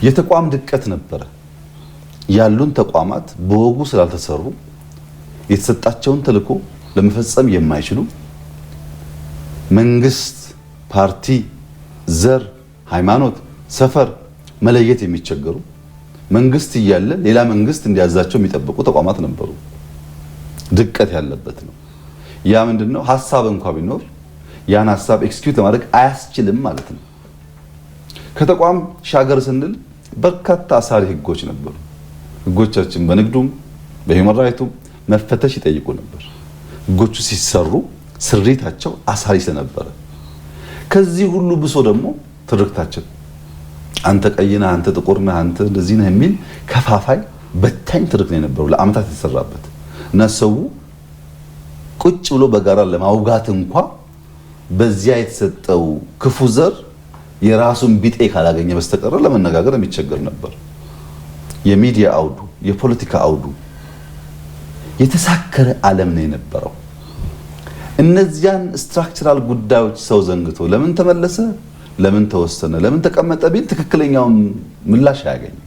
የተቋም ድቀት ነበረ። ያሉን ተቋማት በወጉ ስላልተሰሩ የተሰጣቸውን ተልዕኮ ለመፈጸም የማይችሉ መንግስት፣ ፓርቲ፣ ዘር፣ ሃይማኖት፣ ሰፈር መለየት የሚቸገሩ መንግስት እያለ ሌላ መንግስት እንዲያዛቸው የሚጠብቁ ተቋማት ነበሩ። ድቀት ያለበት ነው። ያ ምንድነው? ሐሳብ እንኳን ቢኖር ያን ሐሳብ ኤክስኪዩት ለማድረግ አያስችልም ማለት ነው። ከተቋም ሻገር ስንል በርካታ አሳሪ ህጎች ነበሩ። ህጎቻችን በንግዱም በሂውማን ራይቱም መፈተሽ ይጠይቁ ነበር። ህጎቹ ሲሰሩ ስሪታቸው አሳሪ ስለነበረ ከዚህ ሁሉ ብሶ ደግሞ ትርክታችን አንተ ቀይ ነህ፣ አንተ ጥቁር ነህ፣ አንተ እንደዚህ ነህ የሚል ከፋፋይ በታኝ ትርክ ነው የነበረው ለአመታት የተሰራበት እና ሰው ቁጭ ብሎ በጋራ ለማውጋት እንኳን በዚያ የተሰጠው ክፉ ዘር የራሱን ቢጤ ካላገኘ በስተቀር ለመነጋገር የሚቸገር ነበር። የሚዲያ አውዱ፣ የፖለቲካ አውዱ የተሳከረ ዓለም ነው የነበረው። እነዚያን ስትራክቸራል ጉዳዮች ሰው ዘንግቶ ለምን ተመለሰ፣ ለምን ተወሰነ፣ ለምን ተቀመጠ ቢል ትክክለኛውን ምላሽ አያገኝም።